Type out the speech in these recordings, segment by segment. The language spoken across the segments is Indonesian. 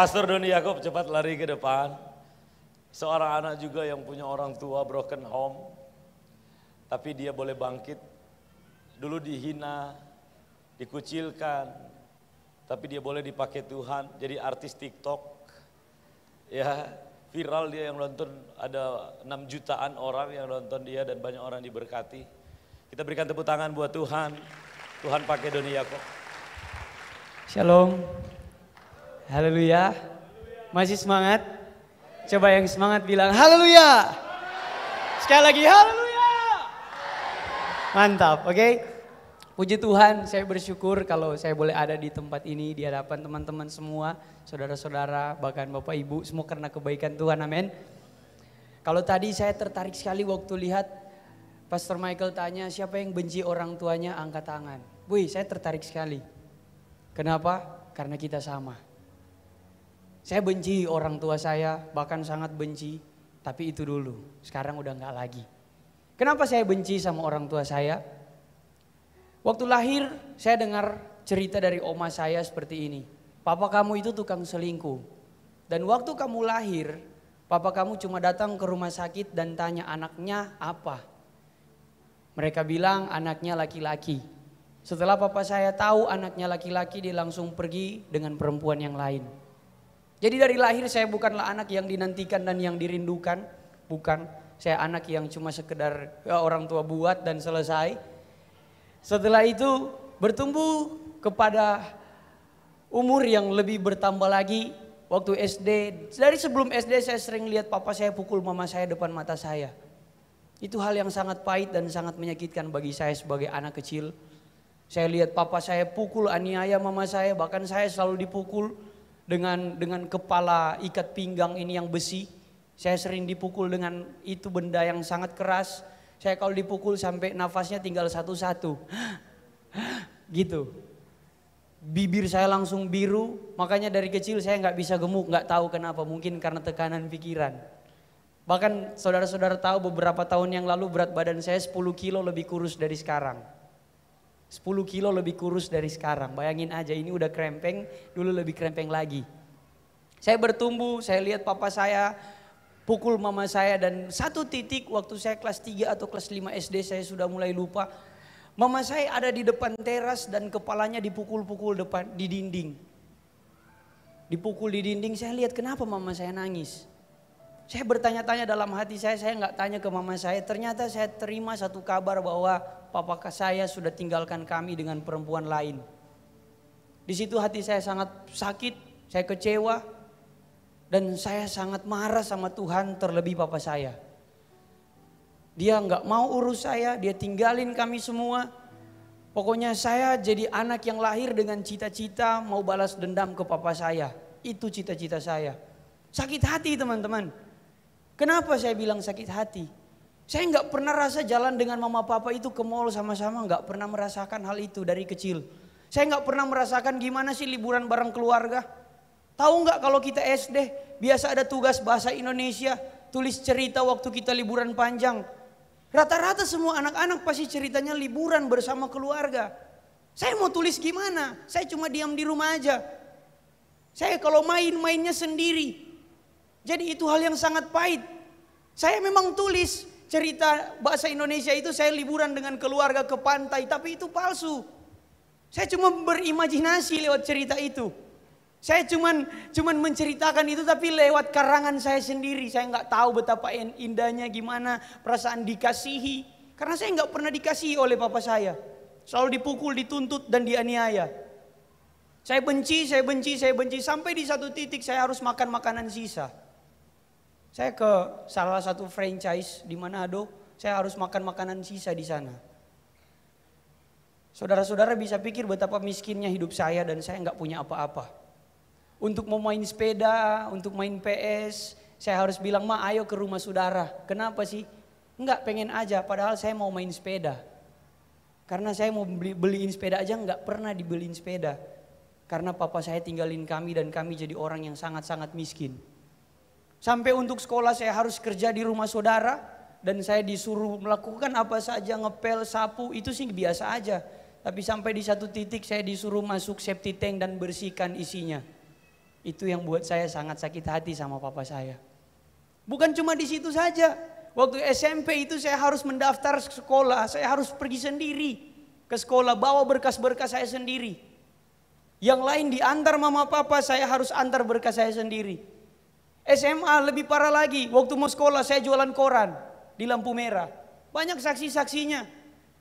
Pastor Doni Yakob cepat lari ke depan. Seorang anak juga yang punya orang tua broken home. Tapi dia boleh bangkit. Dulu dihina, dikucilkan. Tapi dia boleh dipakai Tuhan jadi artis TikTok. Ya, viral dia yang nonton, ada 6 jutaan orang yang nonton dia dan banyak orang diberkati. Kita berikan tepuk tangan buat Tuhan. Tuhan pakai Doni Yakob. Shalom. Haleluya. Masih semangat? Coba yang semangat bilang haleluya. Sekali lagi haleluya. Mantap, oke. Puji Tuhan, saya bersyukur kalau saya boleh ada di tempat ini di hadapan teman-teman semua, saudara-saudara, bahkan Bapak Ibu, semua karena kebaikan Tuhan, amin. Kalau tadi saya tertarik sekali waktu lihat Pastor Michael tanya siapa yang benci orang tuanya angkat tangan. Wih, saya tertarik sekali. Kenapa? Karena kita sama. Saya benci orang tua saya, bahkan sangat benci, tapi itu dulu, sekarang udah enggak lagi. Kenapa saya benci sama orang tua saya? Waktu lahir saya dengar cerita dari oma saya seperti ini. Papa kamu itu tukang selingkuh. Dan waktu kamu lahir, papa kamu cuma datang ke rumah sakit dan tanya anaknya apa. Mereka bilang anaknya laki-laki. Setelah papa saya tahu anaknya laki-laki, dia langsung pergi dengan perempuan yang lain. Jadi dari lahir saya bukanlah anak yang dinantikan dan yang dirindukan. Bukan, saya anak yang cuma sekedar orang tua buat dan selesai. Setelah itu bertumbuh kepada umur yang lebih bertambah lagi. Waktu SD, dari sebelum SD saya sering lihat papa saya pukul mama saya depan mata saya. Itu hal yang sangat pahit dan sangat menyakitkan bagi saya sebagai anak kecil. Saya lihat papa saya pukul aniaya mama saya, bahkan saya selalu dipukul dengan kepala ikat pinggang ini yang besi. Saya sering dipukul dengan itu benda yang sangat keras. Saya kalau dipukul sampai nafasnya tinggal satu-satu. Gitu. Bibir saya langsung biru, makanya dari kecil saya nggak bisa gemuk, nggak tahu kenapa, mungkin karena tekanan pikiran. Bahkan saudara-saudara tahu beberapa tahun yang lalu berat badan saya 10 kilo lebih kurus dari sekarang. 10 kilo lebih kurus dari sekarang, bayangin aja ini udah krempeng, dulu lebih krempeng lagi. Saya bertumbuh, saya lihat papa saya pukul mama saya dan satu titik waktu saya kelas 3 atau kelas 5 SD saya sudah mulai lupa. Mama saya ada di depan teras dan kepalanya dipukul-pukul depan di dinding. Dipukul di dinding, saya lihat kenapa mama saya nangis. Saya bertanya-tanya dalam hati saya nggak tanya ke mama saya. Ternyata saya terima satu kabar bahwa papa saya sudah tinggalkan kami dengan perempuan lain. Di situ hati saya sangat sakit, saya kecewa. Dan saya sangat marah sama Tuhan terlebih papa saya. Dia nggak mau urus saya, dia tinggalin kami semua. Pokoknya saya jadi anak yang lahir dengan cita-cita mau balas dendam ke papa saya. Itu cita-cita saya. Sakit hati teman-teman. Kenapa saya bilang sakit hati? Saya nggak pernah rasa jalan dengan mama papa itu ke mall sama-sama, nggak pernah merasakan hal itu dari kecil. Saya nggak pernah merasakan gimana sih liburan bareng keluarga. Tahu nggak kalau kita SD biasa ada tugas bahasa Indonesia, tulis cerita waktu kita liburan panjang. Rata-rata semua anak-anak pasti ceritanya liburan bersama keluarga. Saya mau tulis gimana? Saya cuma diam di rumah aja. Saya kalau mainnya sendiri. Jadi itu hal yang sangat pahit. Saya memang tulis cerita bahasa Indonesia itu saya liburan dengan keluarga ke pantai, tapi itu palsu. Saya cuma berimajinasi lewat cerita itu. Saya cuman menceritakan itu tapi lewat karangan saya sendiri. Saya nggak tahu betapa indahnya gimana perasaan dikasihi. Karena saya nggak pernah dikasihi oleh papa saya. Selalu dipukul, dituntut dan dianiaya. Saya benci sampai di satu titik saya harus makan makanan sisa. Saya ke salah satu franchise di Manado, saya harus makan makanan sisa di sana. Saudara-saudara bisa pikir betapa miskinnya hidup saya dan saya nggak punya apa-apa. Untuk mau main sepeda, untuk main PS, saya harus bilang, "Ma, ayo ke rumah saudara." Kenapa sih? Enggak, pengen aja, padahal saya mau main sepeda. Karena saya mau beliin sepeda aja enggak pernah dibeliin sepeda. Karena papa saya tinggalin kami dan kami jadi orang yang sangat-sangat miskin. Sampai untuk sekolah saya harus kerja di rumah saudara dan saya disuruh melakukan apa saja, ngepel, sapu, itu sih biasa aja. Tapi sampai di satu titik saya disuruh masuk septic tank dan bersihkan isinya. Itu yang buat saya sangat sakit hati sama papa saya. Bukan cuma di situ saja. Waktu SMP itu saya harus mendaftar sekolah, saya harus pergi sendiri ke sekolah, bawa berkas-berkas saya sendiri. Yang lain diantar mama papa, saya harus antar berkas saya sendiri. SMA lebih parah lagi, waktu mau sekolah saya jualan koran di lampu merah. Banyak saksi-saksinya.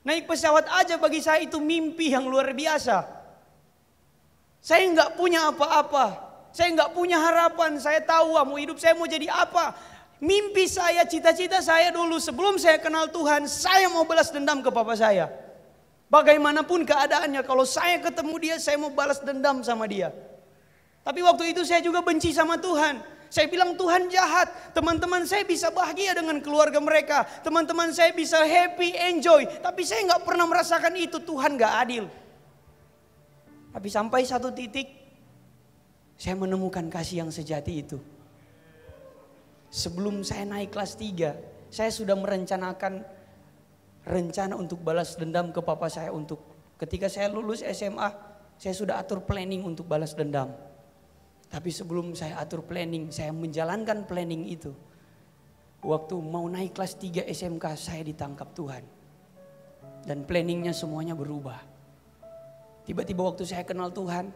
Naik pesawat aja bagi saya itu mimpi yang luar biasa. Saya nggak punya apa-apa. Saya nggak punya harapan, saya tahu mau hidup saya mau jadi apa. Mimpi saya, cita-cita saya dulu sebelum saya kenal Tuhan, saya mau balas dendam ke papa saya. Bagaimanapun keadaannya, kalau saya ketemu dia, saya mau balas dendam sama dia. Tapi waktu itu saya juga benci sama Tuhan. Saya bilang Tuhan jahat, teman-teman saya bisa bahagia dengan keluarga mereka. Teman-teman saya bisa happy, enjoy. Tapi saya nggak pernah merasakan itu, Tuhan nggak adil. Tapi sampai satu titik, saya menemukan kasih yang sejati itu. Sebelum saya naik kelas 3, saya sudah merencanakan rencana untuk balas dendam ke papa saya. Untuk ketika saya lulus SMA, saya sudah atur planning untuk balas dendam. Tapi sebelum saya atur planning, saya menjalankan planning itu. Waktu mau naik kelas 3 SMK, saya ditangkap Tuhan. Dan planningnya semuanya berubah. Tiba-tiba waktu saya kenal Tuhan,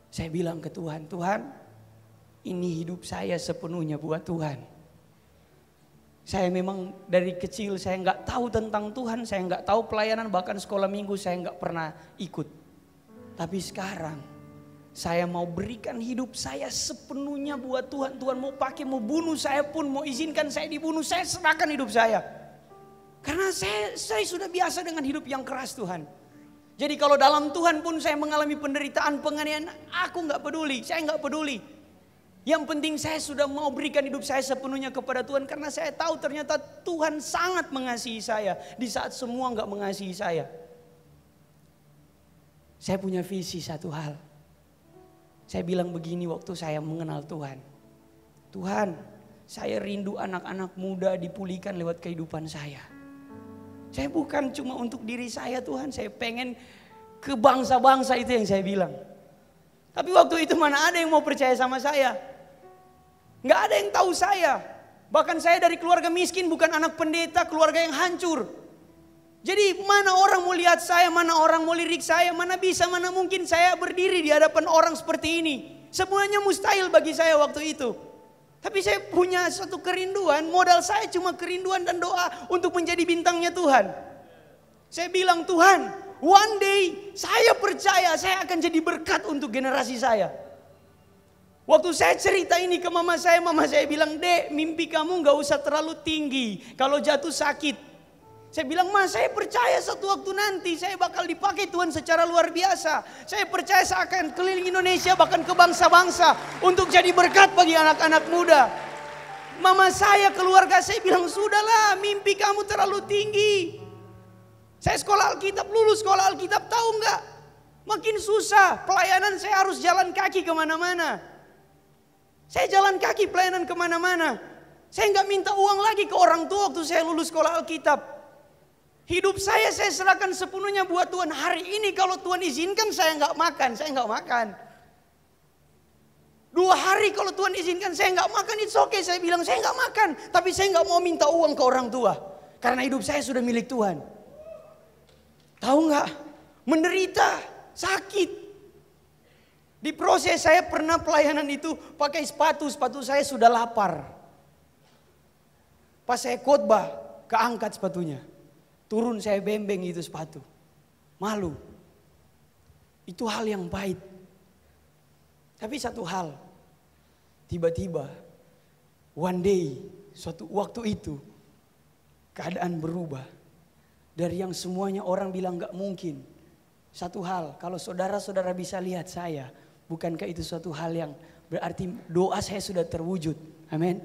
saya bilang ke Tuhan, Tuhan, ini hidup saya sepenuhnya buat Tuhan. Saya memang dari kecil saya nggak tahu tentang Tuhan, saya nggak tahu pelayanan, bahkan sekolah minggu saya nggak pernah ikut. Tapi sekarang saya mau berikan hidup saya sepenuhnya buat Tuhan. Tuhan mau pakai, mau bunuh saya pun, mau izinkan saya dibunuh, saya serahkan hidup saya. Karena saya sudah biasa dengan hidup yang keras Tuhan. Jadi kalau dalam Tuhan pun saya mengalami penderitaan, penganiayaan, aku nggak peduli, saya nggak peduli. Yang penting saya sudah mau berikan hidup saya sepenuhnya kepada Tuhan. Karena saya tahu ternyata Tuhan sangat mengasihi saya di saat semua nggak mengasihi saya. Saya punya visi satu hal. Saya bilang begini waktu saya mengenal Tuhan. Tuhan, saya rindu anak-anak muda dipulihkan lewat kehidupan saya. Saya bukan cuma untuk diri saya Tuhan, saya pengen ke bangsa-bangsa, itu yang saya bilang. Tapi waktu itu mana ada yang mau percaya sama saya. Nggak ada yang tahu saya. Bahkan saya dari keluarga miskin, bukan anak pendeta, keluarga yang hancur. Jadi mana orang mau lihat saya, mana orang mau lirik saya, mana bisa, mana mungkin saya berdiri di hadapan orang seperti ini. Semuanya mustahil bagi saya waktu itu. Tapi saya punya suatu kerinduan, modal saya cuma kerinduan dan doa untuk menjadi bintangnya Tuhan. Saya bilang, Tuhan, one day saya percaya saya akan jadi berkat untuk generasi saya. Waktu saya cerita ini ke mama saya bilang, Dek, mimpi kamu gak usah terlalu tinggi, kalau jatuh sakit. Saya bilang, Ma, saya percaya satu waktu nanti saya bakal dipakai Tuhan secara luar biasa. Saya percaya saya akan keliling Indonesia, bahkan ke bangsa-bangsa untuk jadi berkat bagi anak-anak muda. Mama saya, keluarga saya bilang, sudahlah, mimpi kamu terlalu tinggi. Saya sekolah Alkitab, lulus sekolah Alkitab, tahu nggak? Makin susah, pelayanan saya harus jalan kaki kemana-mana. Saya jalan kaki pelayanan kemana-mana. Saya nggak minta uang lagi ke orang tua waktu saya lulus sekolah Alkitab. Hidup saya serahkan sepenuhnya buat Tuhan. Hari ini kalau Tuhan izinkan saya nggak makan. 2 hari kalau Tuhan izinkan saya nggak makan, it's okay. Saya bilang saya nggak makan, tapi saya nggak mau minta uang ke orang tua. Karena hidup saya sudah milik Tuhan. Tahu nggak? Menderita, sakit. Di proses saya pernah pelayanan itu pakai sepatu saya sudah lapar. Pas saya khotbah, keangkat sepatunya. Turun saya bembeng itu sepatu. Malu. Itu hal yang pahit. Tapi satu hal. Tiba-tiba. One day. Suatu waktu itu. Keadaan berubah. Dari yang semuanya orang bilang gak mungkin. Satu hal. Kalau saudara-saudara bisa lihat saya. Bukankah itu suatu hal yang berarti doa saya sudah terwujud. Amin.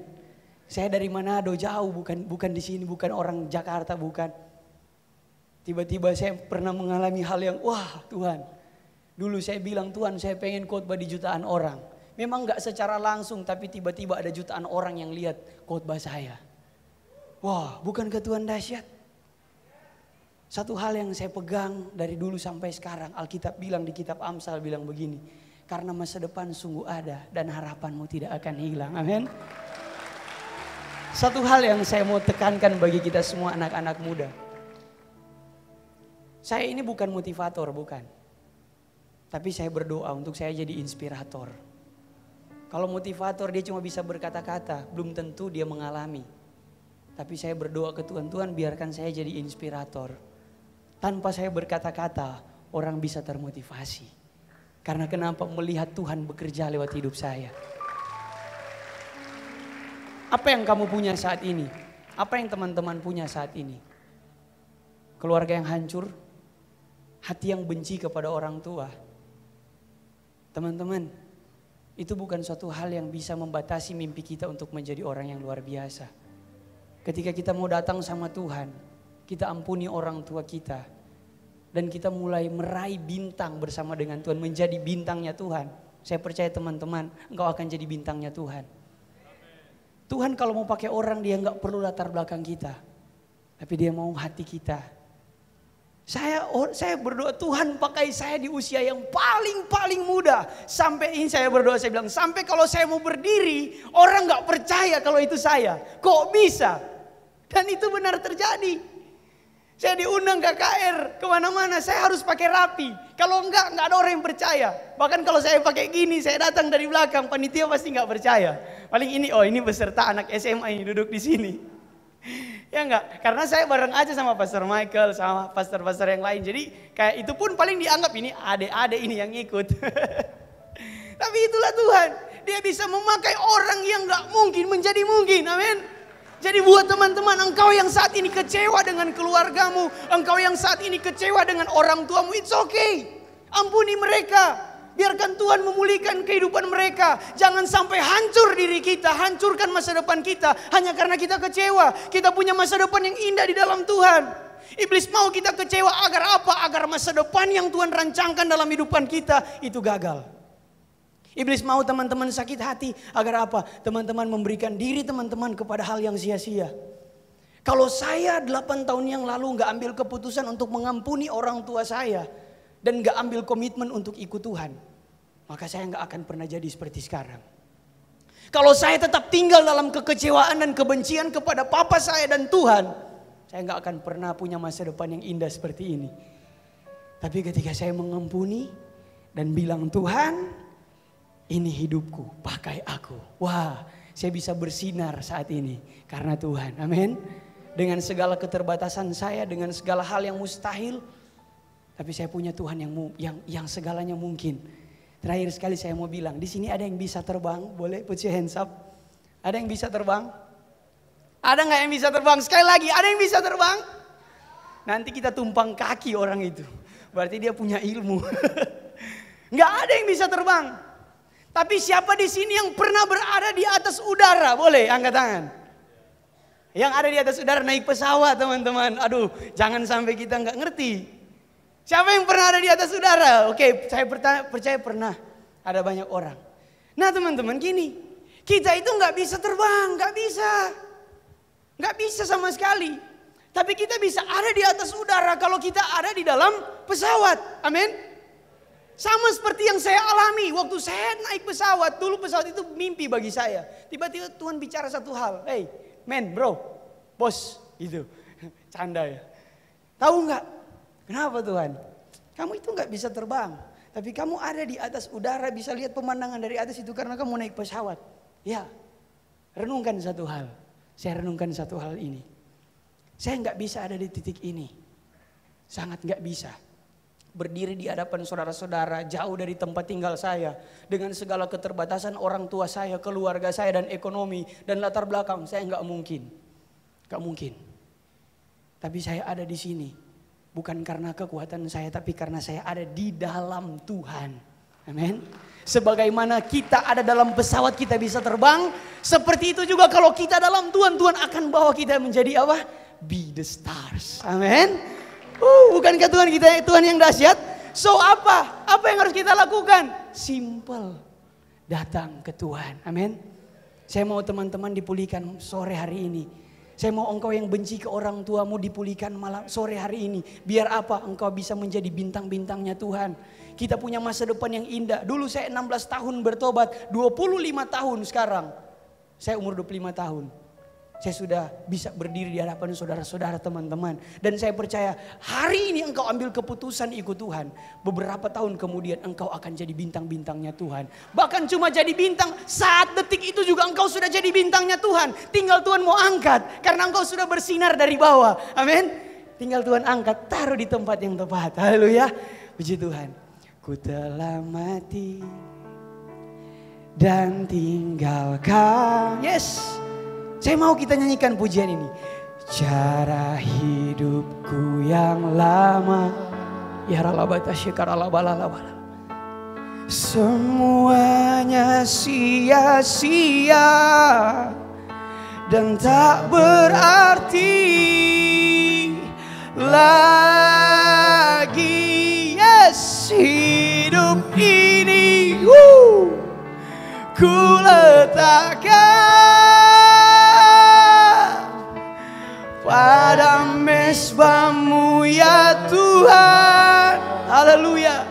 Saya dari Manado jauh. Bukan di sini. Bukan orang Jakarta. Bukan. Tiba-tiba saya pernah mengalami hal yang, wah Tuhan. Dulu saya bilang, Tuhan saya pengen khotbah di jutaan orang. Memang gak secara langsung, tapi tiba-tiba ada jutaan orang yang lihat khotbah saya. Wah, bukankah Tuhan dahsyat? Satu hal yang saya pegang dari dulu sampai sekarang. Alkitab bilang di kitab Amsal bilang begini. Karena masa depan sungguh ada dan harapanmu tidak akan hilang. Amin. Satu hal yang saya mau tekankan bagi kita semua anak-anak muda. Saya ini bukan motivator, bukan. Tapi saya berdoa untuk saya jadi inspirator. Kalau motivator dia cuma bisa berkata-kata, belum tentu dia mengalami. Tapi saya berdoa ke Tuhan, Tuhan biarkan saya jadi inspirator. Tanpa saya berkata-kata, orang bisa termotivasi. Karena kenapa? Melihat Tuhan bekerja lewat hidup saya. Apa yang kamu punya saat ini? Apa yang teman-teman punya saat ini? Keluarga yang hancur? Hati yang benci kepada orang tua? Teman-teman, itu bukan suatu hal yang bisa membatasi mimpi kita untuk menjadi orang yang luar biasa. Ketika kita mau datang sama Tuhan, kita ampuni orang tua kita. Dan kita mulai meraih bintang bersama dengan Tuhan, menjadi bintangnya Tuhan. Saya percaya teman-teman, engkau akan jadi bintangnya Tuhan. Tuhan kalau mau pakai orang, dia gak perlu latar belakang kita. Tapi dia mau hati kita. Saya berdoa, Tuhan pakai saya di usia yang paling muda. Sampai ini saya berdoa, saya bilang, sampai kalau saya mau berdiri, orang gak percaya kalau itu saya. Kok bisa? Dan itu benar terjadi. Saya diundang KKR kemana-mana, saya harus pakai rapi. Kalau enggak ada orang yang percaya. Bahkan kalau saya pakai gini, saya datang dari belakang, panitia pasti enggak percaya. Paling ini, oh ini peserta anak SMA ini duduk di sini. Ya enggak, karena saya bareng aja sama Pastor Michael, sama pastor-pastor yang lain. Jadi kayak itu pun paling dianggap ini adik-adik ini yang ikut. Tapi itulah Tuhan, dia bisa memakai orang yang enggak mungkin menjadi mungkin, amin. Jadi buat teman-teman, engkau yang saat ini kecewa dengan keluargamu, engkau yang saat ini kecewa dengan orang tuamu, it's okay. Ampuni mereka, biarkan Tuhan memulihkan kehidupan mereka. Jangan sampai hancur diri kita, hancurkan masa depan kita hanya karena kita kecewa. Kita punya masa depan yang indah di dalam Tuhan. Iblis mau kita kecewa agar apa? Agar masa depan yang Tuhan rancangkan dalam hidupan kita itu gagal. Iblis mau teman-teman sakit hati agar apa? Teman-teman memberikan diri teman-teman kepada hal yang sia-sia. Kalau saya 8 tahun yang lalu gak ambil keputusan untuk mengampuni orang tua saya. Dan gak ambil komitmen untuk ikut Tuhan. Maka saya gak akan pernah jadi seperti sekarang. Kalau saya tetap tinggal dalam kekecewaan dan kebencian kepada papa saya dan Tuhan. Saya gak akan pernah punya masa depan yang indah seperti ini. Tapi ketika saya mengampuni dan bilang Tuhan, ini hidupku, pakai aku. Wah, saya bisa bersinar saat ini karena Tuhan. Amin. Dengan segala keterbatasan saya, dengan segala hal yang mustahil, tapi saya punya Tuhan yang segalanya mungkin. Terakhir sekali saya mau bilang, di sini ada yang bisa terbang? Boleh put your hands up. Ada yang bisa terbang? Ada nggak yang bisa terbang? Sekali lagi, ada yang bisa terbang? Nanti kita tumpang kaki orang itu. Berarti dia punya ilmu. Nggak ada yang bisa terbang. Tapi siapa di sini yang pernah berada di atas udara? Boleh angkat tangan. Yang ada di atas udara naik pesawat teman-teman. Aduh, jangan sampai kita nggak ngerti. Siapa yang pernah ada di atas udara? Oke, saya percaya pernah. Ada banyak orang. Nah teman-teman gini, kita itu nggak bisa terbang, nggak bisa sama sekali. Tapi kita bisa ada di atas udara kalau kita ada di dalam pesawat. Amin. Sama seperti yang saya alami waktu saya naik pesawat. Dulu pesawat itu mimpi bagi saya. Tiba-tiba Tuhan bicara satu hal. Hey man bro, bos gitu. Canda ya. Tahu nggak? Kenapa Tuhan? Kamu itu nggak bisa terbang. Tapi kamu ada di atas udara, bisa lihat pemandangan dari atas itu karena kamu naik pesawat. Ya, renungkan satu hal. Saya renungkan satu hal ini. Saya nggak bisa ada di titik ini. Sangat nggak bisa. Berdiri di hadapan saudara-saudara jauh dari tempat tinggal saya. Dengan segala keterbatasan orang tua saya, keluarga saya dan ekonomi dan latar belakang. Saya nggak mungkin. Nggak mungkin. Tapi saya ada di sini. Bukan karena kekuatan saya, tapi karena saya ada di dalam Tuhan. Amin. Sebagaimana kita ada dalam pesawat kita bisa terbang. Seperti itu juga kalau kita dalam Tuhan, Tuhan akan bawa kita menjadi apa? Be the stars. Amin. Bukankah Tuhan kita Tuhan yang dahsyat? So apa? Apa yang harus kita lakukan? Simple. Datang ke Tuhan. Amin. Saya mau teman-teman dipulihkan sore hari ini. Saya mau engkau yang benci ke orang tuamu dipulihkan malam sore hari ini. Biar apa? Engkau bisa menjadi bintang-bintangnya Tuhan. Kita punya masa depan yang indah. Dulu saya 16 tahun bertobat, 25 tahun sekarang. Saya umur 25 tahun. Saya sudah bisa berdiri di hadapan saudara-saudara, teman-teman. Dan saya percaya hari ini engkau ambil keputusan ikut Tuhan. Beberapa tahun kemudian engkau akan jadi bintang-bintangnya Tuhan. Bahkan cuma jadi bintang saat detik itu juga engkau sudah jadi bintangnya Tuhan. Tinggal Tuhan mau angkat karena engkau sudah bersinar dari bawah. Amin. Tinggal Tuhan angkat, taruh di tempat yang tepat. Haleluya. Puji Tuhan. Ku telah mati dan tinggalkan. Yes. Saya mau kita nyanyikan pujian ini. Cara hidupku yang lama. Ya ralabata syikaralabalalabala. Semuanya sia-sia dan tak berarti lagi. Yes, hidup ini ku letakkan pada mezbah-Mu ya Tuhan. Haleluya.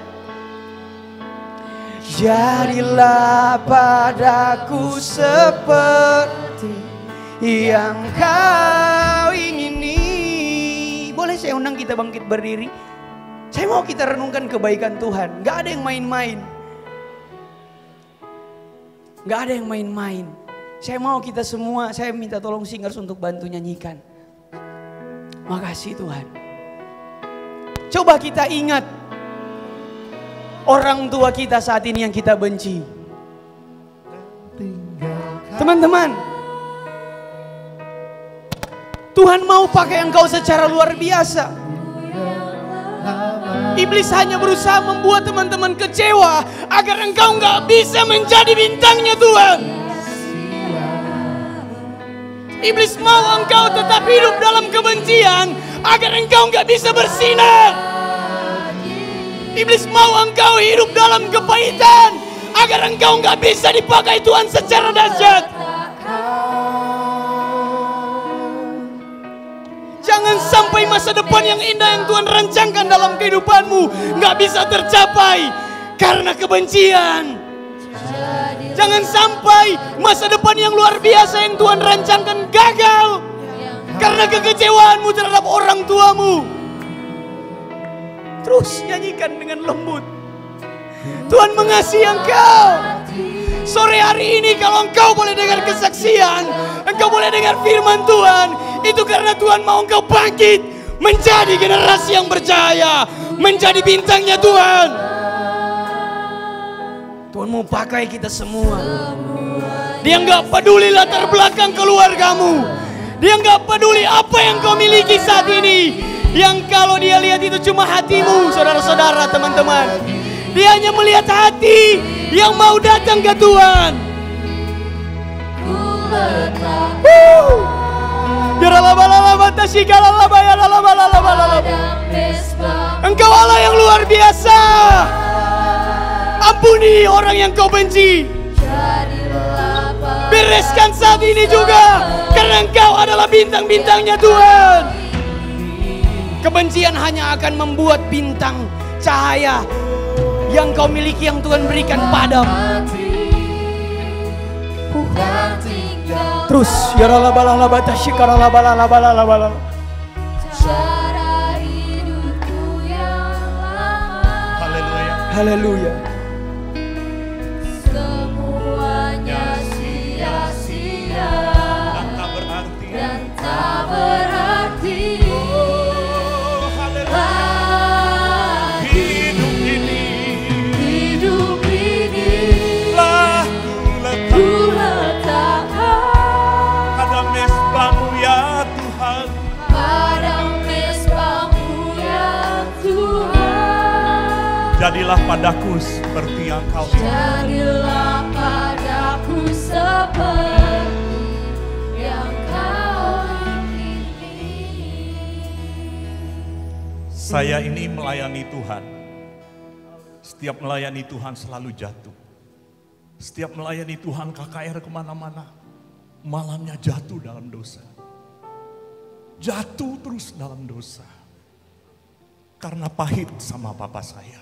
Jadilah padaku seperti yang Kau ingini. Boleh saya undang kita bangkit berdiri? Saya mau kita renungkan kebaikan Tuhan. Gak ada yang main-main. Gak ada yang main-main. Saya mau kita semua, saya minta tolong singers untuk bantu nyanyikan. Makasih Tuhan. Coba kita ingat orang tua kita saat ini yang kita benci. Teman-teman, Tuhan mau pakai engkau secara luar biasa. Iblis hanya berusaha membuat teman-teman kecewa agar engkau nggak bisa menjadi bintangnya Tuhan. Iblis mau engkau tetap hidup dalam kebencian agar engkau nggak bisa bersinar. Iblis mau engkau hidup dalam kepahitan agar engkau nggak bisa dipakai Tuhan secara dahsyat. Jangan sampai masa depan yang indah yang Tuhan rancangkan dalam kehidupanmu nggak bisa tercapai karena kebencian. Jangan sampai masa depan yang luar biasa yang Tuhan rancangkan gagal karena kekecewaanmu terhadap orang tuamu. Terus nyanyikan dengan lembut. Tuhan mengasihi engkau. Sore hari ini kalau engkau boleh dengar kesaksian, engkau boleh dengar firman Tuhan, itu karena Tuhan mau engkau bangkit menjadi generasi yang bercahaya, menjadi bintangnya Tuhan. Tuhan mau pakai kita semua. Dia nggak peduli latar belakang keluargamu. Dia nggak peduli apa yang kau miliki saat ini. Yang kalau dia lihat itu cuma hatimu, saudara-saudara, teman-teman. Dia hanya melihat hati yang mau datang ke Tuhan. Engkau Allah yang luar biasa. Ampuni orang yang kau benci. Bereskan saat ini juga, karena engkau adalah bintang-bintangnya Tuhan. Kebencian hanya akan membuat bintang cahaya yang kau miliki, yang Tuhan berikan padam. Terus ya ralabalala batasyikarala balala balala balala. Cara hidupku yang lama. Haleluya. Haleluya. Semuanya sia-sia dan tak berarti. Dan tak berarti. Jadilah padaku seperti yang kau ingini. Jadilah padaku seperti yang kau ingini. Saya ini melayani Tuhan. Setiap melayani Tuhan selalu jatuh. Setiap melayani Tuhan KKR kemana-mana, malamnya jatuh dalam dosa. jatuh terus dalam dosa. Karena pahit sama papa saya.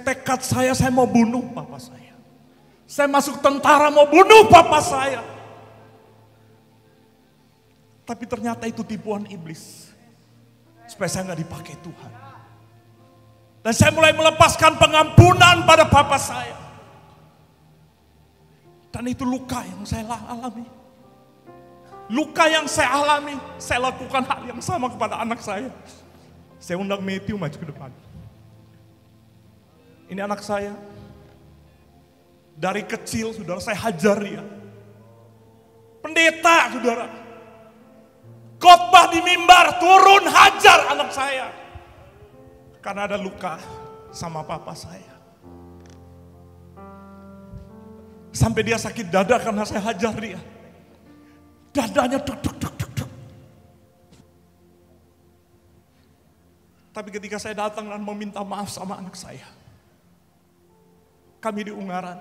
Tekad saya mau bunuh papa saya. Saya masuk tentara mau bunuh papa saya. Tapi ternyata itu tipuan iblis. Supaya saya gak dipakai Tuhan. Dan saya mulai melepaskan pengampunan pada papa saya. Dan itu luka yang saya alami. Luka yang saya alami, saya lakukan hal yang sama kepada anak saya. Saya undang Matthew maju ke depan. Ini anak saya. Dari kecil, saudara, saya hajar dia. Pendeta, saudara. Khotbah di mimbar, turun hajar anak saya. Karena ada luka sama papa saya. Sampai dia sakit dada karena saya hajar dia. Dadanya duk. Tapi ketika saya datang dan meminta maaf sama anak saya. Kami di Ungaran.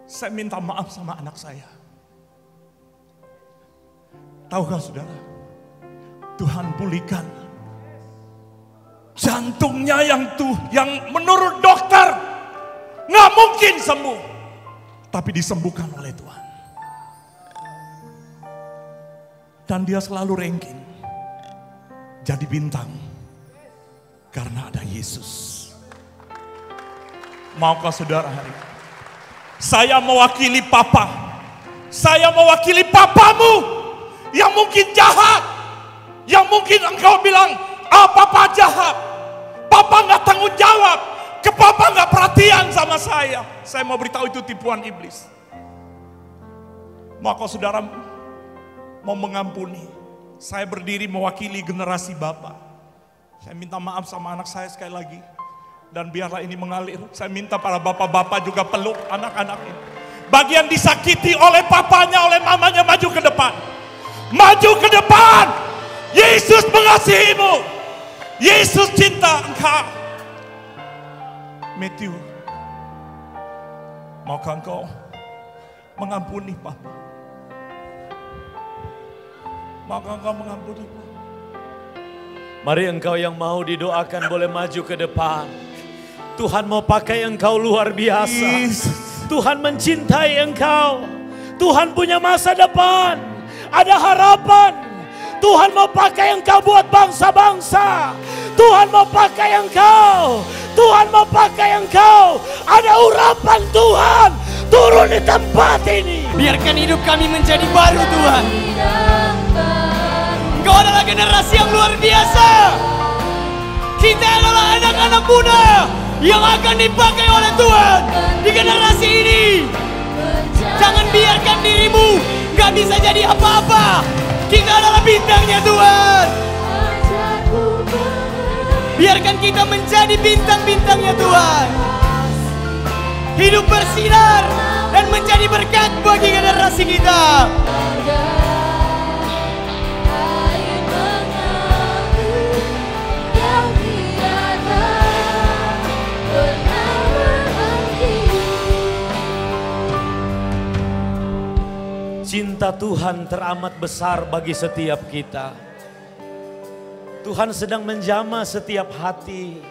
Saya minta maaf sama anak saya. Tahukah saudara? Tuhan pulihkan jantungnya yang menurut dokter nggak mungkin sembuh. Tapi disembuhkan oleh Tuhan. Dan dia selalu ranking. Jadi bintang. Karena ada Yesus. Maukah saudara hari ini? Saya mewakili papa. Saya mewakili papamu. Yang mungkin jahat. Yang mungkin engkau bilang, papa jahat. Papa gak tanggung jawab. Papa gak perhatian sama saya. Saya mau beritahu itu tipuan iblis. Maka saudara mau mengampuni. Saya berdiri mewakili generasi Bapak. Saya minta maaf sama anak saya sekali lagi. Dan biarlah ini mengalir. Saya minta para bapak-bapak juga peluk anak-anak ini. Bagi yang disakiti oleh papanya, oleh mamanya, maju ke depan. Maju ke depan. Yesus mengasihimu. Yesus cinta engkau. Matthew, maukah engkau mengampuni Papa? Maukah engkau mengampuni Papa? Mari engkau yang mau didoakan boleh maju ke depan. Tuhan mau pakai engkau luar biasa. Tuhan mencintai engkau. Tuhan punya masa depan. Ada harapan. Tuhan mau pakai engkau buat bangsa-bangsa. Tuhan mau pakai engkau. Tuhan mau pakai engkau. Ada urapan Tuhan turun di tempat ini. Biarkan hidup kami menjadi baru Tuhan. Engkau adalah generasi yang luar biasa. Kita adalah anak-anak muda yang akan dipakai oleh Tuhan di generasi ini. Jangan biarkan dirimu gak bisa jadi apa-apa. Kita adalah bintangnya Tuhan. Biarkan kita menjadi bintang-bintangnya Tuhan. Hidup bersinar dan menjadi berkat bagi generasi kita. Cinta Tuhan teramat besar bagi setiap kita. Tuhan sedang menjamah setiap hati.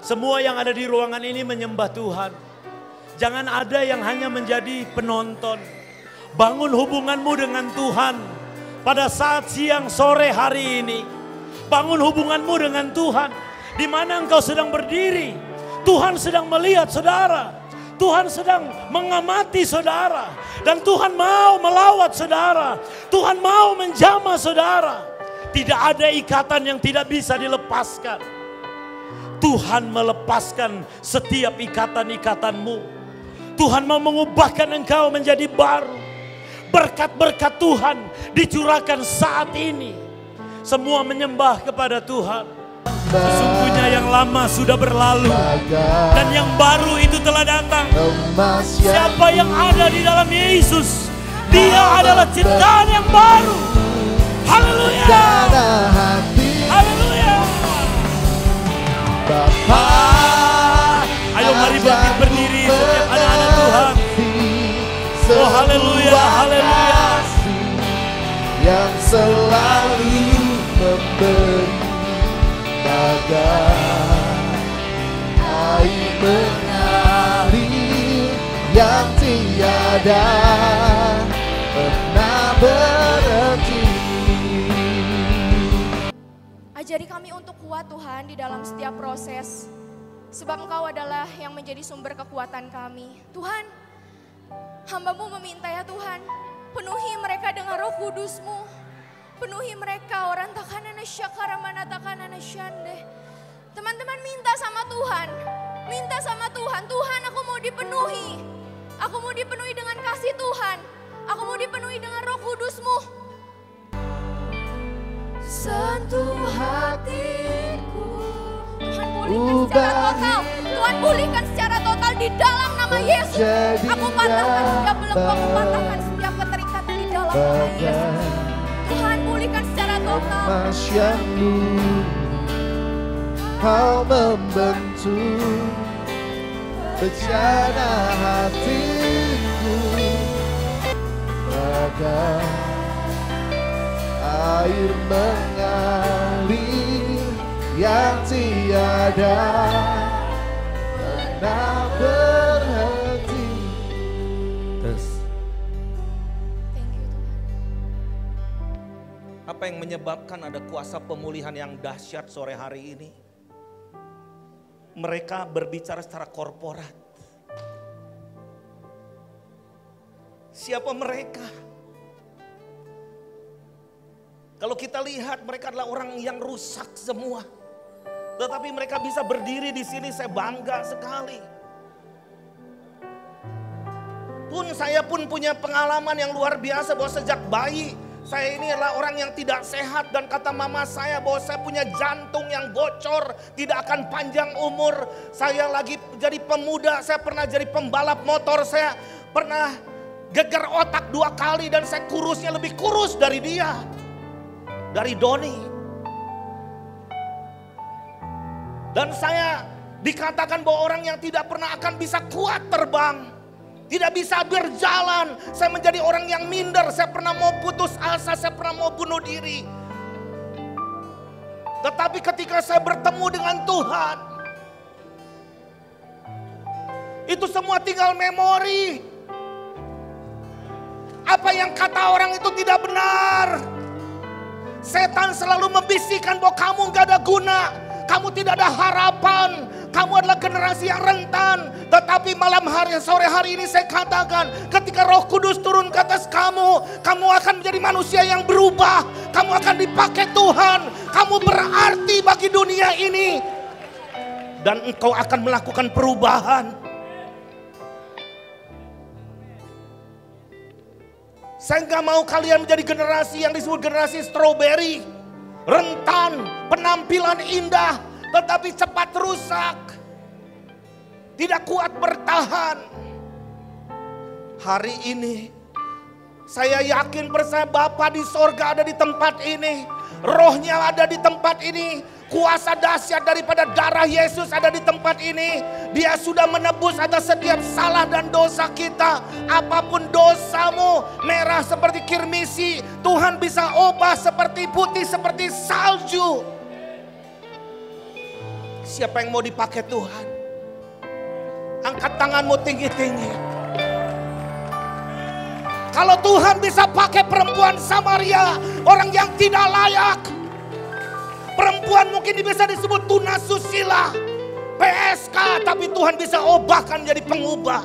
Semua yang ada di ruangan ini menyembah Tuhan. Jangan ada yang hanya menjadi penonton. Bangun hubunganmu dengan Tuhan pada saat siang sore hari ini. Bangun hubunganmu dengan Tuhan. Di mana engkau sedang berdiri. Tuhan sedang melihat saudara. Tuhan sedang mengamati saudara. Dan Tuhan mau melawat saudara. Tuhan mau menjamah saudara. Tidak ada ikatan yang tidak bisa dilepaskan. Tuhan melepaskan setiap ikatan-ikatanmu. Tuhan mau mengubahkan engkau menjadi baru. Berkat-berkat Tuhan dicurahkan saat ini. Semua menyembah kepada Tuhan. Sesungguhnya yang lama sudah berlalu dan yang baru itu telah datang. Siapa yang ada di dalam Yesus, dia adalah ciptaan yang baru. Haleluya. Haleluya. Ayo mari bangkit berdiri setiap anak-anak Tuhan. Oh haleluya, haleluya. Yang selalu Bagai air mengalir yang tiada pernah berhenti. Ajari kami untuk kuat Tuhan di dalam setiap proses. Sebab Engkau adalah yang menjadi sumber kekuatan kami. Tuhan, hamba-Mu meminta ya Tuhan, penuhi mereka dengan Roh Kudus-Mu. Penuhi mereka orang takanana syakara mana takanana syande. Teman-teman minta sama Tuhan. Minta sama Tuhan. Tuhan, aku mau dipenuhi. Aku mau dipenuhi dengan kasih Tuhan. Aku mau dipenuhi dengan Roh Kudus-Mu. Sentuh hatiku. Tuhan pulihkan secara total. Tuhan pulihkan secara total di dalam nama Yesus. Aku patahkan setiap belenggu. Aku patahkan setiap keterikatan di dalam nama Yesus. Tuhan pulihkan secara total. Masyamu Kau membentuk bencana hatiku bagai air mengalir yang tiada pernah berhenti. Terus Thank you Tuhan. Apa yang menyebabkan ada kuasa pemulihan yang dahsyat sore hari ini? Mereka berbicara secara korporat. Siapa mereka? Kalau kita lihat mereka adalah orang yang rusak semua. Tetapi mereka bisa berdiri di sini, saya bangga sekali. Saya pun punya pengalaman yang luar biasa bahwa sejak bayi saya ini adalah orang yang tidak sehat, dan kata mama saya bahwa saya punya jantung yang bocor, tidak akan panjang umur. Saya lagi jadi pemuda, saya pernah jadi pembalap motor, saya pernah geger otak 2 kali dan saya kurusnya lebih kurus dari dia, dari Doni. Dan saya dikatakan bahwa orang yang tidak pernah akan bisa kuat terbang, tidak bisa berjalan. Saya menjadi orang yang minder. Saya pernah mau putus asa, saya pernah mau bunuh diri. Tetapi ketika saya bertemu dengan Tuhan, itu semua tinggal memori. Apa yang kata orang itu tidak benar. Setan selalu membisikkan bahwa kamu gak ada guna, kamu tidak ada harapan, kamu adalah generasi yang rentan. Tetapi malam hari, sore hari ini saya katakan, ketika Roh Kudus turun ke atas kamu, kamu akan menjadi manusia yang berubah. Kamu akan dipakai Tuhan. Kamu berarti bagi dunia ini. Dan engkau akan melakukan perubahan. Saya gak mau kalian menjadi generasi yang disebut generasi strawberry. Rentan, penampilan indah, tetapi cepat rusak. Tidak kuat bertahan. Hari ini saya yakin bersama Bapa di sorga ada di tempat ini. Rohnya ada di tempat ini. Kuasa dahsyat daripada darah Yesus ada di tempat ini. Dia sudah menebus atas setiap salah dan dosa kita. Apapun dosamu, merah seperti kirmisi, Tuhan bisa ubah seperti putih seperti salju. Siapa yang mau dipakai Tuhan? Angkat tanganmu tinggi-tinggi. Kalau Tuhan bisa pakai perempuan Samaria, orang yang tidak layak. Perempuan mungkin bisa disebut tunasusila, PSK, tapi Tuhan bisa ubahkan jadi pengubah.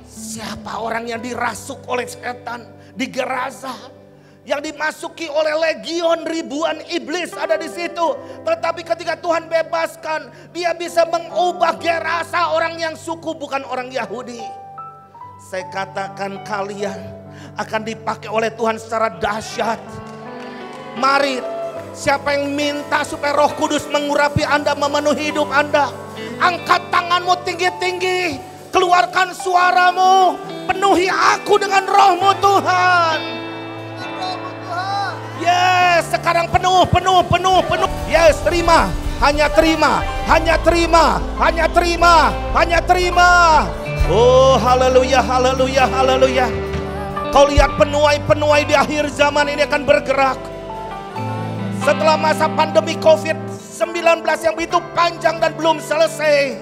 Siapa orang yang dirasuk oleh setan di Gerasa, yang dimasuki oleh legion ribuan iblis ada di situ. Tetapi ketika Tuhan bebaskan, dia bisa mengubah Gerasa, orang yang suku bukan orang Yahudi. Saya katakan kalian akan dipakai oleh Tuhan secara dahsyat. Mari, siapa yang minta supaya Roh Kudus mengurapi Anda, memenuhi hidup Anda, angkat tanganmu tinggi-tinggi, keluarkan suaramu, penuhi aku dengan Roh-Mu Tuhan. Yes, sekarang penuh. Yes, terima, hanya terima. Oh, haleluya. Kau lihat penuai di akhir zaman ini akan bergerak. Setelah masa pandemi COVID-19 2019 yang begitu panjang dan belum selesai.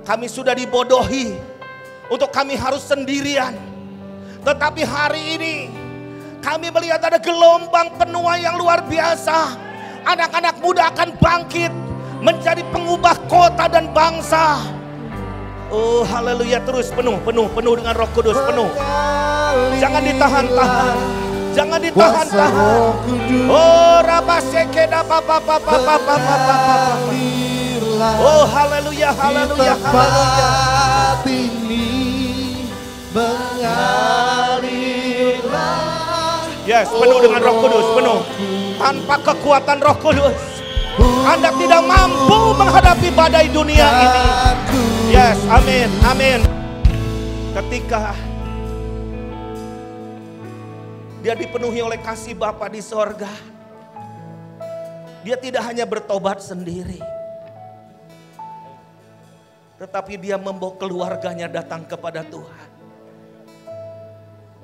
Kami sudah dibodohi untuk kami harus sendirian. Tetapi hari ini kami melihat ada gelombang penuai yang luar biasa. Anak-anak muda akan bangkit menjadi pengubah kota dan bangsa. Oh haleluya, terus penuh dengan Roh Kudus, penuh. Jangan ditahan-tahan. Jangan ditahan-tahan. Oh rabaseke papa. Oh haleluya, haleluya, haleluya. Yes, penuh dengan Roh Kudus, penuh. Tanpa kekuatan Roh Kudus, Anda tidak mampu menghadapi badai dunia ini. Yes, amin, amin. Ketika dia dipenuhi oleh kasih Bapa di sorga, dia tidak hanya bertobat sendiri, tetapi dia membawa keluarganya datang kepada Tuhan.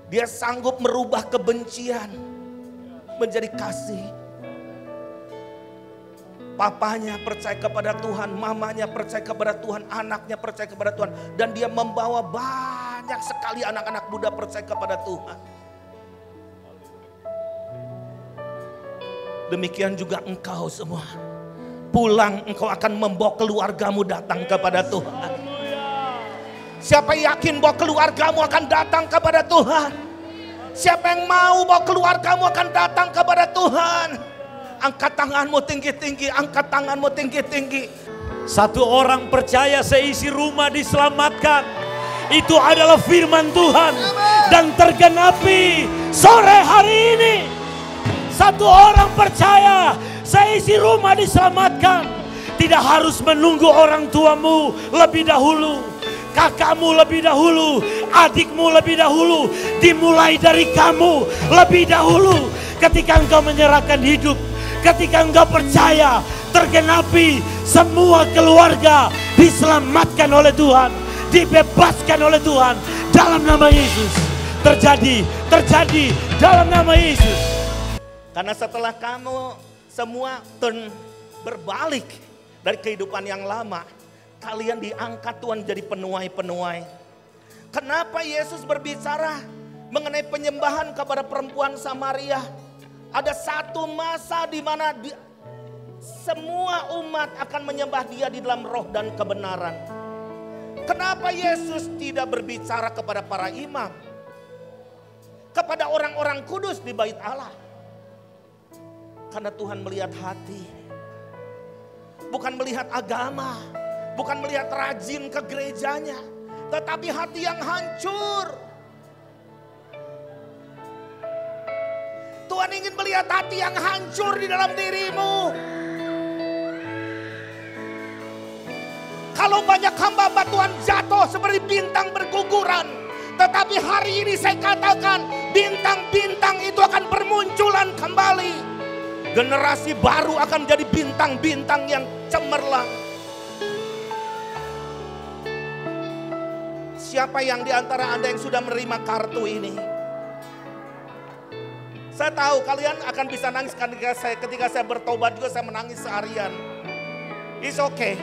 Dia sanggup merubah kebencian menjadi kasih. Papanya percaya kepada Tuhan, mamanya percaya kepada Tuhan, anaknya percaya kepada Tuhan. Dan dia membawa banyak sekali anak-anak muda percaya kepada Tuhan. Demikian juga engkau semua. Pulang engkau akan membawa keluargamu datang kepada Tuhan. Siapa yakin bahwa keluargamu akan datang kepada Tuhan? Siapa yang mau bahwa keluargamu akan datang kepada Tuhan? Angkat tanganmu tinggi-tinggi, angkat tanganmu tinggi-tinggi. Satu orang percaya seisi rumah diselamatkan. Itu adalah firman Tuhan dan tergenapi sore hari ini. Satu orang percaya seisi rumah diselamatkan. Tidak harus menunggu orang tuamu lebih dahulu, kakakmu lebih dahulu, adikmu lebih dahulu. Dimulai dari kamu lebih dahulu. Ketika engkau menyerahkan hidup, ketika engkau percaya, tergenapi, semua keluarga diselamatkan oleh Tuhan, dibebaskan oleh Tuhan dalam nama Yesus. Terjadi dalam nama Yesus. Karena setelah kamu semua berbalik dari kehidupan yang lama, kalian diangkat Tuhan jadi penuai-penuai. Kenapa Yesus berbicara mengenai penyembahan kepada perempuan Samaria? Ada satu masa di mana semua umat akan menyembah Dia di dalam roh dan kebenaran. Kenapa Yesus tidak berbicara kepada para imam, kepada orang-orang kudus di bait Allah? Karena Tuhan melihat hati, bukan melihat agama, bukan melihat rajin ke gerejanya, tetapi hati yang hancur. Tuhan ingin melihat hati yang hancur di dalam dirimu. Kalau banyak hamba-hamba Tuhan jatuh seperti bintang berguguran, tetapi hari ini saya katakan bintang-bintang itu akan bermunculan kembali. Generasi baru akan jadi bintang-bintang yang cemerlang. Siapa yang di antara Anda yang sudah menerima kartu ini? Saya tahu kalian akan bisa nangis ketika saya bertobat juga, saya menangis seharian. It's okay.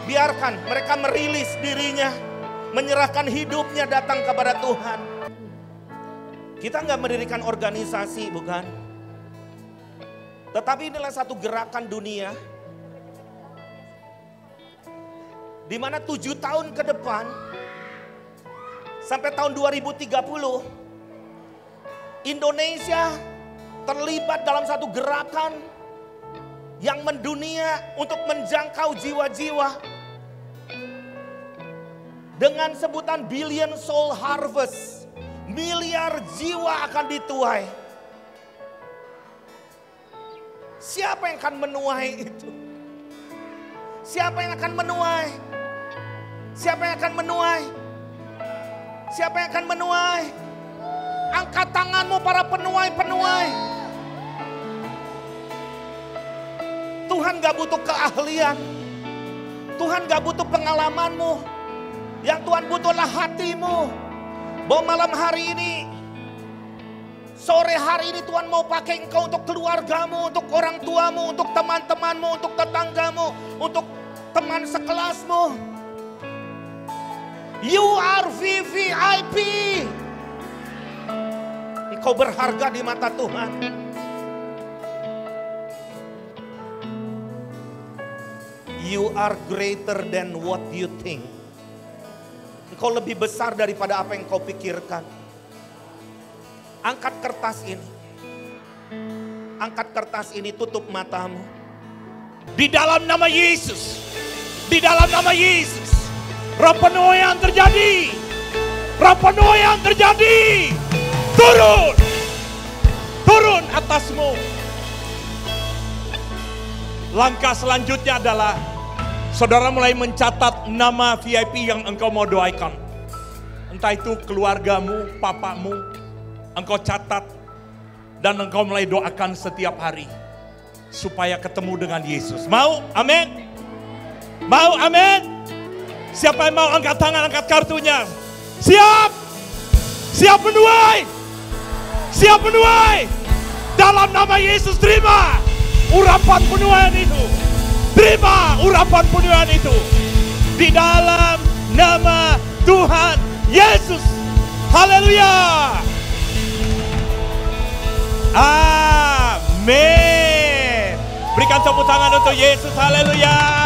Biarkan mereka merilis dirinya, menyerahkan hidupnya datang kepada Tuhan. Kita nggak mendirikan organisasi, bukan? Tetapi inilah satu gerakan dunia di mana 7 tahun ke depan sampai tahun 2030 Indonesia terlibat dalam satu gerakan yang mendunia untuk menjangkau jiwa-jiwa dengan sebutan billion soul harvest. Miliar jiwa akan dituai. Siapa yang akan menuai itu? Siapa yang akan menuai? Siapa yang akan menuai? Siapa yang akan menuai? Angkat tanganmu para penuai-penuai. Tuhan gak butuh keahlian. Tuhan gak butuh pengalamanmu. Yang Tuhan butuhlah hatimu. Bahwa malam hari ini Sore hari ini Tuhan mau pakai engkau untuk keluargamu, untuk orang tuamu, untuk teman-temanmu, untuk tetanggamu, untuk teman sekelasmu. You are VVIP. Engkau berharga di mata Tuhan. You are greater than what you think. Engkau lebih besar daripada apa yang kau pikirkan. Angkat kertas ini. Angkat kertas ini, tutup matamu. Di dalam nama Yesus. Di dalam nama Yesus. Roh penuaian terjadi. Roh penuaian terjadi. Turun. Turun atasmu. Langkah selanjutnya adalah saudara mulai mencatat nama VIP yang engkau mau doakan. Entah itu keluargamu, papamu, engkau catat dan engkau mulai doakan setiap hari supaya ketemu dengan Yesus. Mau? Amin. Mau? Amin. Siapa yang mau angkat tangan, angkat kartunya. Siap. Siap menuai. Siap menuai. Dalam nama Yesus terima urapan penuaian itu. Terima urapan penuaian itu. Di dalam nama Tuhan Yesus. Haleluya. Amin. Berikan tepuk tangan untuk Yesus. Haleluya.